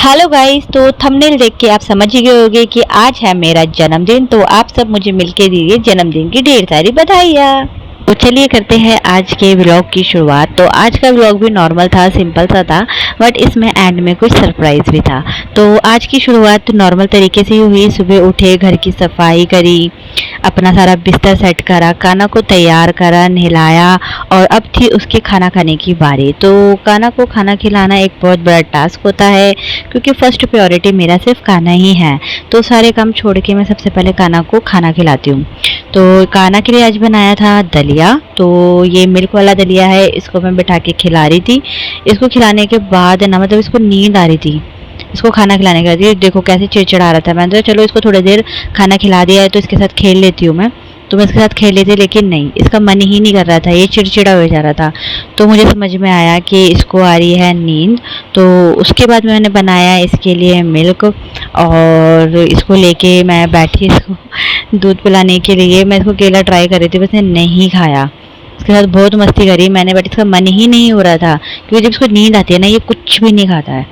Hello guys, तो thumbnail देख के आप समझ ही गए होंगे कि आज है मेरा जन्मदिन। तो आप सब मुझे मिलके दीजिए जन्मदिन की ढेर सारी बधाइयाँ। तो चलिए करते हैं आज के व्लॉग की शुरुआत। तो आज का व्लॉग भी नॉर्मल था, सिंपल सा था, बट इसमें एंड में कुछ सरप्राइज भी था। तो आज की शुरुआत नॉर्मल तरीके से ही हुई। सुबह उठे, घर की सफाई करी, अपना सारा बिस्तर सेट करा, काना को तैयार करा, नहलाया और अब थी उसके खाना खाने की बारी। तो काना को खाना खिलाना एक बहुत बड़ा टास्क होता है, क्योंकि फर्स्ट प्रायोरिटी मेरा सिर्फ खाना ही है। तो सारे काम छोड़ के मैं सबसे पहले काना को खाना खिलाती हूँ। तो काना के लिए आज बनाया था दलिया। तो ये मिल्क वाला दलिया है, इसको मैं बिठा के खिला रही थी। इसको खिलाने के बाद ना, मतलब इसको नींद आ रही थी, इसको खाना खिलाने के बाद। ये देखो कैसे चिड़चिड़ा रहा था। मैंने तो चलो इसको थोड़ी देर खाना खिला दिया है तो इसके साथ खेल लेती हूँ मैं। तो मैं इसके साथ खेल लेती, लेकिन नहीं, इसका मन ही नहीं कर रहा था, ये चिड़चिड़ा हो जा रहा था। तो मुझे समझ में आया कि इसको आ रही है नींद। तो उसके बाद मैंने बनाया इसके लिए मिल्क और इसको लेके मैं बैठी इसको दूध पिलाने के लिए। मैं इसको केला ट्राई कर रही थी, बस ने नहीं खाया। इसके साथ बहुत मस्ती करी मैंने, बट इसका मन ही नहीं हो रहा था, क्योंकि जब इसको नींद आती है ना, ये कुछ भी नहीं खाता है।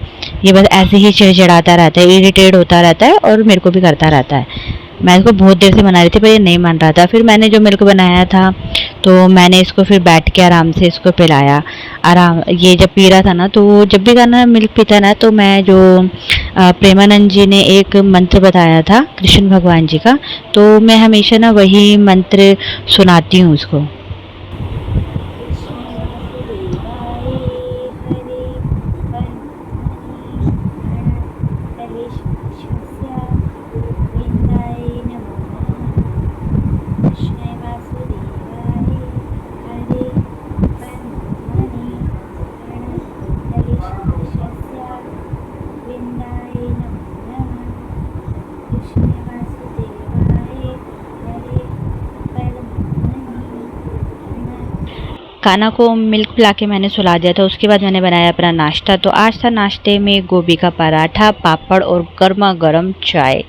ये बस ऐसे ही चिड़चिड़ाता रहता है, इरिटेट होता रहता है और मेरे को भी करता रहता है। मैं इसको बहुत देर से बना रही थी पर ये नहीं मान रहा था। फिर मैंने जो मिल्क बनाया था, तो मैंने इसको फिर बैठ के आराम से इसको पिलाया। आराम, ये जब पी रहा था ना, तो जब भी गाना मिल्क पीता ना, तो मैं जो प्रेमानंद जी ने एक मंत्र बताया था कृष्ण भगवान जी का, तो मैं हमेशा ना वही मंत्र सुनाती हूँ उसको। काना को मिल्क पिला के मैंने सुला दिया था। उसके बाद मैंने बनाया अपना नाश्ता। तो आज था नाश्ते में गोभी का पराठा, पापड़ और गर्मा गर्म चाय।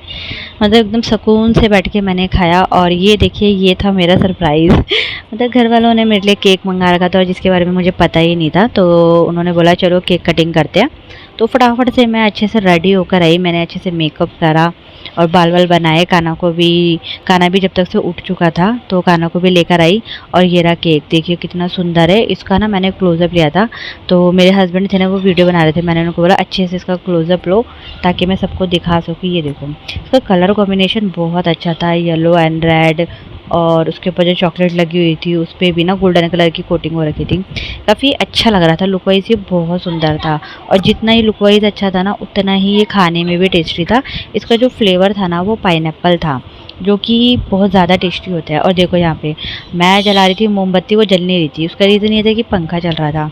मतलब एकदम सुकून से बैठ के मैंने खाया। और ये देखिए, ये था मेरा सरप्राइज़। मतलब घर वालों ने मेरे लिए केक मंगा रखा था, और जिसके बारे में मुझे पता ही नहीं था। तो उन्होंने बोला चलो केक कटिंग करते हैं। तो फटाफट से मैं अच्छे से रेडी होकर आई। मैंने अच्छे से मेकअप करा और बाल वाल बनाए। काना भी जब तक से उठ चुका था, तो काना को भी लेकर आई। और ये रहा केक, देखिए कितना सुंदर है। इसका ना मैंने क्लोज़अप लिया था, तो मेरे हस्बैंड थे ना, वो वीडियो बना रहे थे। मैंने उनको बोला अच्छे से इसका क्लोज़अप लो, ताकि मैं सबको दिखा सकूँ। ये देखो, इसका कलर कॉम्बिनेशन बहुत अच्छा था, येलो एंड रेड। और उसके ऊपर जो चॉकलेट लगी हुई थी, उस पर भी ना गोल्डन कलर की कोटिंग हो रखी थी। काफ़ी अच्छा लग रहा था, लुक वाइज ये बहुत सुंदर था। और जितना ही लुक वाइज अच्छा था ना, उतना ही ये खाने में भी टेस्टी था। इसका जो फ्लेवर था ना, वो पाइनएप्पल था, जो कि बहुत ज़्यादा टेस्टी होता है। और देखो यहाँ पे मैं जला रही थी मोमबत्ती, वो जल नहीं रही थी। उसका रीज़न ये था कि पंखा चल रहा था।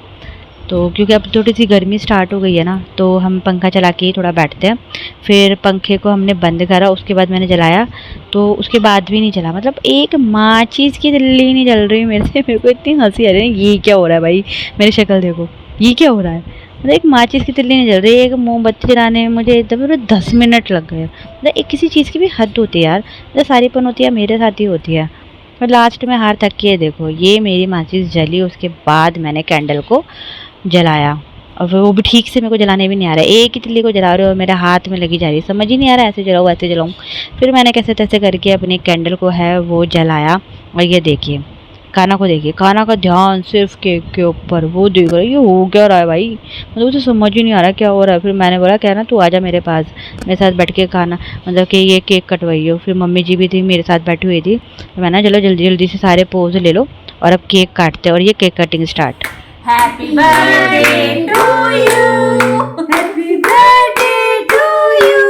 तो क्योंकि अब थोड़ी सी गर्मी स्टार्ट हो गई है ना, तो हम पंखा चला के ही थोड़ा बैठते हैं। फिर पंखे को हमने बंद करा, उसके बाद मैंने जलाया, तो उसके बाद भी नहीं चला। मतलब एक माचिस की तिल्ली नहीं जल रही मेरे से। मेरे को इतनी हंसी आ रही है, ये क्या हो रहा है भाई, मेरी शक्ल देखो, ये क्या हो रहा है। मतलब एक माचिस की तिल्ली नहीं जल रही, एक मोमबत्ती जलाने में मुझे एकदम पूरे 10 मिनट लग गए। मतलब एक किसी चीज़ की भी हद होती है यार। मतलब सारीपन होती है, मेरे साथ ही होती है। और लास्ट में हार तक के देखो, ये मेरी माचिस जली। उसके बाद मैंने कैंडल को जलाया, और वो भी ठीक से मेरे को जलाने भी नहीं आ रहा है। एक ही तिल्ली को जला रहे हो और मेरे हाथ में लगी जा रही है, समझ ही नहीं आ रहा है ऐसे जलाऊँ ऐसे जलाऊँ। फिर मैंने कैसे तैसे करके अपनी कैंडल को है वो जलाया। और ये देखिए, काना को देखिए, काना का ध्यान सिर्फ केक के ऊपर, वो देख रहा है ये हो क्या रहा है भाई। मतलब उसे समझ ही नहीं आ रहा क्या हो रहा है। फिर मैंने बोला क्या ना, तू आजा मेरे पास, मेरे साथ बैठ के खाना, मतलब कि ये केक कटवाइयो। फिर मम्मी जी भी थी मेरे साथ बैठी हुई थी। तो मैंने चलो जल्दी जल्दी से सारे पोज ले लो और अब केक काटते। और ये cake cutting start. Happy birthday to you. Happy birthday to you.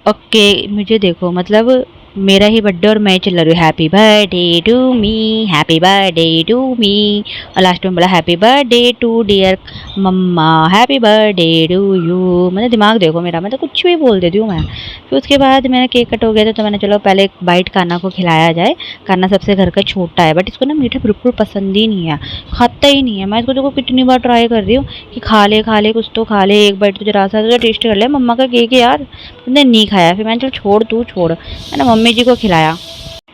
Okay, मुझे देखो, मतलब मेरा ही बर्थडे और मैं चिल्ला रही हूँ happy birthday to me, happy birthday to me. और लास्ट में बोला happy birthday to dear mama, happy birthday to you. मतलब दिमाग देखो मेरा, मतलब कुछ भी बोल देती हूँ मैं। फिर उसके बाद मैंने केक कट हो गया था, तो मैंने चलो पहले एक बाइट काना को खिलाया जाए। काना सबसे घर का छोटा है, बट इसको ना मीठा बिल्कुल पसंद ही नहीं है, खाता ही नहीं है। मैं इसको देखो कितनी बार ट्राई कर रही हूँ कि खा ले कुछ तो खा ले, एक बाइट तो जरा सा तो टेस्ट कर ले, मम्मा का केक है यार। उसने नहीं खाया। फिर मैंने चलो छोड़, तू छोड़, मैंने मम्मी जी को खिलाया।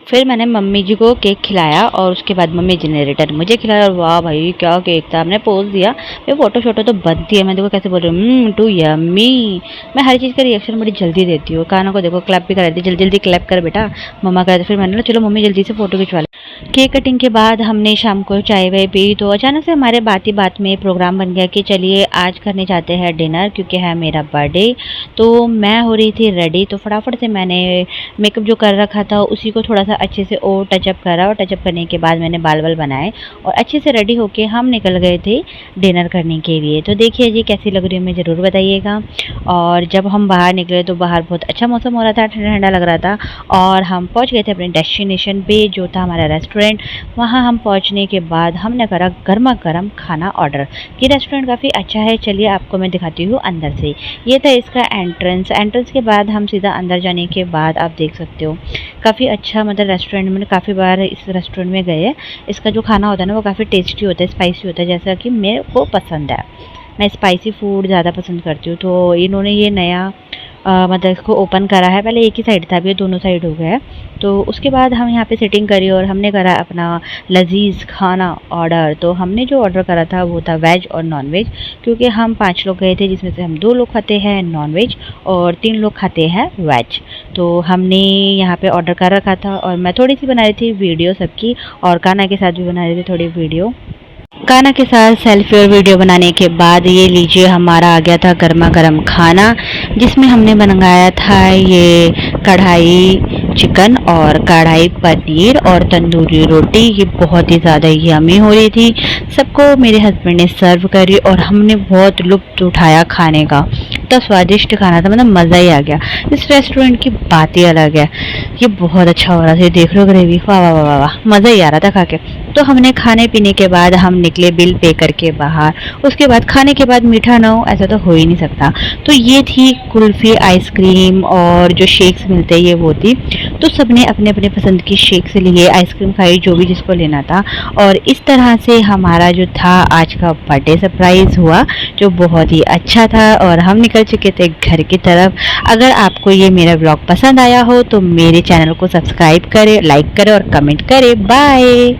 फिर मैंने मम्मी जी को केक खिलाया और उसके बाद मम्मी जी ने रिटर्न मुझे खिलाया। और वाह भाई क्या केक था, हमने पोज दिया। ये फोटो शोटो तो बनती है, मैं देखो कैसे बोल रही हूँ टू यम्मी। मैं हर चीज़ का रिएक्शन बड़ी जल्दी देती हूँ। कानों को देखो क्लैप भी करा दी, जल्दी जल्दी क्लैप कर बेटा, मम्मा करा। फिर मैंने चलो मम्मी जल्दी से फोटो खिंचवा। केक कटिंग के बाद हमने शाम को चाय वाय पी, तो अचानक से हमारे बात ही बात में प्रोग्राम बन गया कि चलिए आज करने जाते हैं डिनर, क्योंकि है मेरा बर्थडे। तो मैं हो रही थी रेडी, तो फटाफट से मैंने मेकअप जो कर रखा था उसी को थोड़ा सा अच्छे से और टचअप करा, और टचअप करने के बाद मैंने बाल वाल बनाए और अच्छे से रेडी होके हम निकल गए थे डिनर करने के लिए। तो देखिए जी कैसी लग रही है, मैं ज़रूर बताइएगा। और जब हम बाहर निकले तो बाहर बहुत अच्छा मौसम हो रहा था, ठंडा ठंडा लग रहा था, और हम पहुंच गए थे अपने डेस्टिनेशन पे जो था हमारा रेस्टोरेंट। वहाँ हम पहुंचने के बाद हमने करा गर्मा गर्म खाना ऑर्डर। ये रेस्टोरेंट काफ़ी अच्छा है, चलिए आपको मैं दिखाती हूँ अंदर से। ये था इसका एंट्रेंस के बाद हम सीधा अंदर जाने के बाद आप देख सकते हो काफ़ी अच्छा, मतलब रेस्टोरेंट में काफ़ी बार इस रेस्टोरेंट में गए। इसका जो खाना होता है ना वो काफ़ी टेस्टी होता है, स्पाइसी होता है, जैसा कि मेरे को पसंद है। मैं स्पाइसी फूड ज़्यादा पसंद करती हूँ। तो इन्होंने ये नया मतलब इसको ओपन करा है, पहले एक ही साइड था, अभी ये दोनों साइड हो गया है। तो उसके बाद हम यहाँ पे सिटिंग करी और हमने करा अपना लजीज खाना ऑर्डर। तो हमने जो ऑर्डर करा था वो था वेज और नॉन वेज, क्योंकि हम 5 लोग गए थे, जिसमें से हम 2 लोग खाते हैं नॉन वेज और 3 लोग खाते हैं वेज। तो हमने यहाँ पे ऑर्डर कर रखा था और मैं थोड़ी सी बना रही थी वीडियो सबकी, और काना के साथ भी बना रही थी थोड़ी वीडियो। काना के साथ सेल्फी और वीडियो बनाने के बाद ये लीजिए हमारा आ गया था गर्मा गर्म खाना, जिसमें हमने बनाया था ये कढ़ाई चिकन और कढ़ाई पनीर और तंदूरी रोटी। ये बहुत ही ज़्यादा यम्मी हो रही थी। सबको मेरे हस्बैंड ने सर्व करी और हमने बहुत लुत्फ़ उठाया खाने का। इतना स्वादिष्ट खाना था, मतलब मज़ा ही आ गया। इस रेस्टोरेंट की बात ही अलग है। ये बहुत अच्छा हो रहा था, देख लो ग्रेवी, वाह वाह वाह वाह, मज़ा ही आ रहा था खा के। तो हमने खाने पीने के बाद हम निकले बिल पे करके बाहर। उसके बाद खाने के बाद मीठा ना हो ऐसा तो हो ही नहीं सकता। तो ये थी कुल्फ़ी, आइसक्रीम और जो शेक्स मिलते हैं ये वो थी। तो सबने अपने अपने पसंद की शेक्स लिए, आइसक्रीम खाई, जो भी जिसको लेना था। और इस तरह से हमारा जो था आज का बर्थडे सरप्राइज़ हुआ, जो बहुत ही अच्छा था। और हम निकल चुके थे घर की तरफ। अगर आपको ये मेरा व्लॉग पसंद आया हो तो मेरे चैनल को सब्सक्राइब करें, लाइक करें और कमेंट करें। बाय।